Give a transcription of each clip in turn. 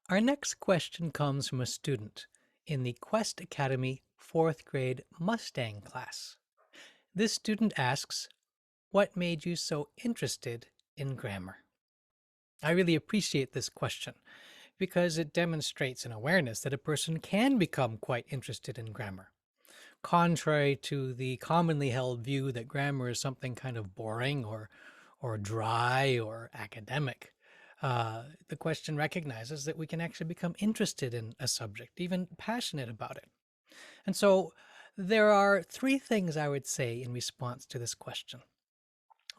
Our next question comes from a student in the Quest Academy 4th grade Mustang class. This student asks, what made you so interested in grammar? I really appreciate this question because it demonstrates an awareness that a person can become quite interested in grammar. Contrary to the commonly held view that grammar is something kind of boring or dry or academic, the question recognizes that we can actually become interested in a subject, even passionate about it. And so there are three things I would say in response to this question.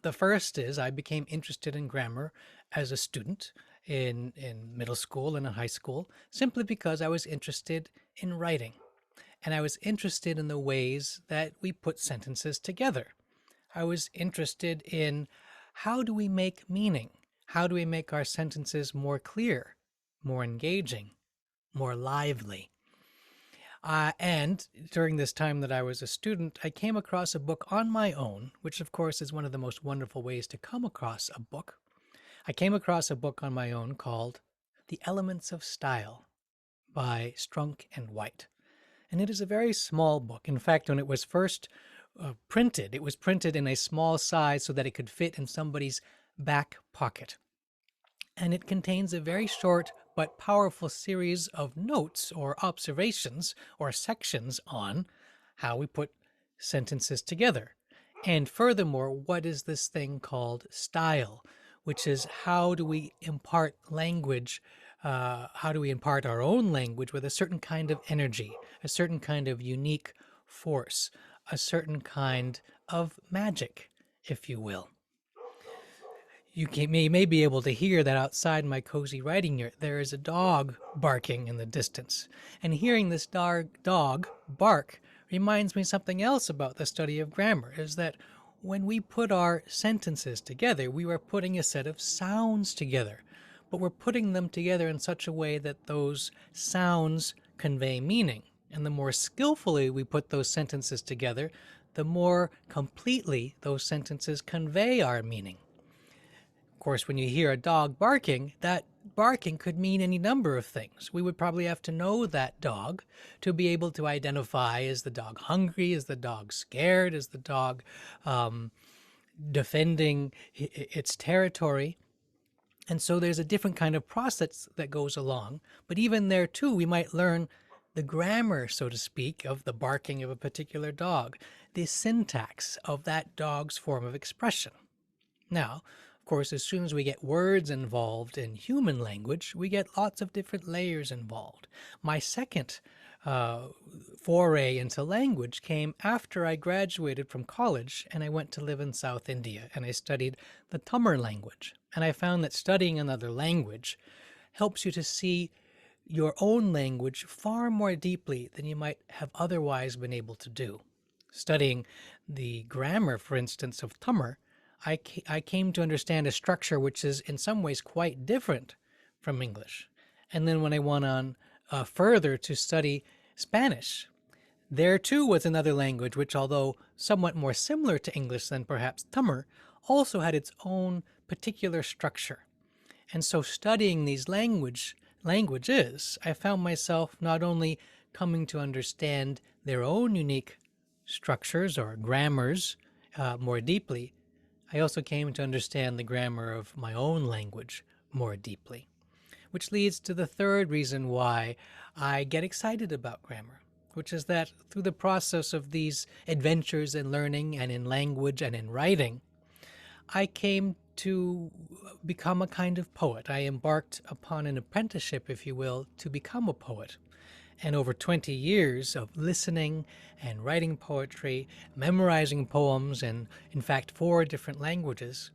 The first is I became interested in grammar as a student in middle school and in high school simply because I was interested in writing and I was interested in the ways that we put sentences together. I was interested in how do we make meaning? How do we make our sentences more clear, more engaging, more lively? And during this time that I was a student, I came across a book on my own, which of course is one of the most wonderful ways to come across a book. I came across a book on my own called The Elements of Style by Strunk and White. And it is a very small book. In fact, when it was first printed, it was printed in a small size so that it could fit in somebody's back pocket. And it contains a very short but powerful series of notes or observations or sections on how we put sentences together. And furthermore, what is this thing called style, which is how do we impart language, how do we impart our own language with a certain kind of energy, a certain kind of unique force, a certain kind of magic, if you will. You may be able to hear that outside my cozy writing yurt there is a dog barking in the distance. And hearing this dog bark reminds me something else about the study of grammar, is that when we put our sentences together, we are putting a set of sounds together. But we're putting them together in such a way that those sounds convey meaning. And the more skillfully we put those sentences together, the more completely those sentences convey our meaning. Of course, when you hear a dog barking, that barking could mean any number of things. We would probably have to know that dog to be able to identify, is the dog hungry? Is the dog scared? Is the dog defending its territory? And so there's a different kind of process that goes along. But even there, too, we might learn the grammar, so to speak, of the barking of a particular dog, the syntax of that dog's form of expression. Now, of course, as soon as we get words involved in human language, we get lots of different layers involved. My second foray into language came after I graduated from college and I went to live in South India and I studied the Tamil language. And I found that studying another language helps you to see your own language far more deeply than you might have otherwise been able to do. Studying the grammar, for instance, of Tamil, I came to understand a structure which is in some ways quite different from English. And then when I went on further to study Spanish, there too was another language which, although somewhat more similar to English than perhaps Tamil, also had its own particular structure. And so studying these languages, I found myself not only coming to understand their own unique structures or grammars more deeply, I also came to understand the grammar of my own language more deeply. Which leads to the third reason why I get excited about grammar, which is that through the process of these adventures in learning and in language and in writing, I came to become a kind of poet. I embarked upon an apprenticeship, if you will, to become a poet. And over 20 years of listening and writing poetry, memorizing poems in fact, 4 different languages,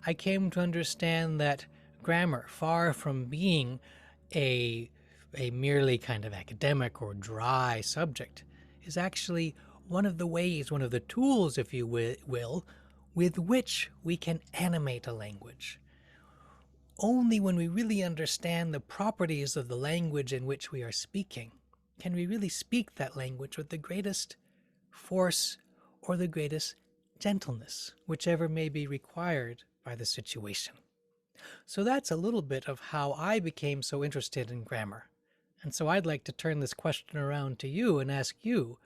I came to understand that grammar, far from being a, a merely kind of academic or dry subject, is actually one of the ways, one of the tools, if you will, with which we can animate a language. Only when we really understand the properties of the language in which we are speaking can we really speak that language with the greatest force or the greatest gentleness, whichever may be required by the situation. So that's a little bit of how I became so interested in grammar. And so I'd like to turn this question around to you and ask you,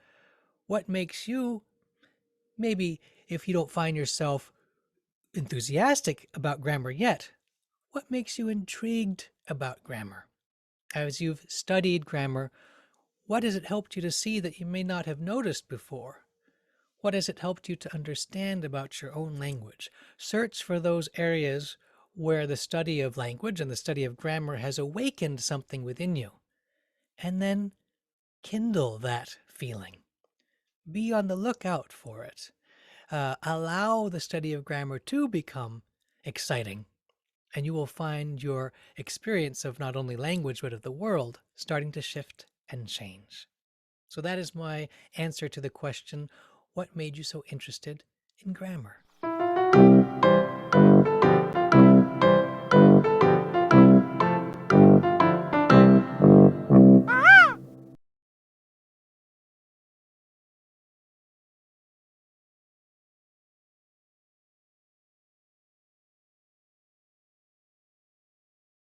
what makes you, maybe if you don't find yourself enthusiastic about grammar yet, what makes you intrigued about grammar? As you've studied grammar, what has it helped you to see that you may not have noticed before? What has it helped you to understand about your own language? Search for those areas where the study of language and the study of grammar has awakened something within you. And then kindle that feeling. Be on the lookout for it. Allow the study of grammar to become exciting, and you will find your experience of not only language but of the world starting to shift and change. So that is my answer to the question, what made you so interested in grammar?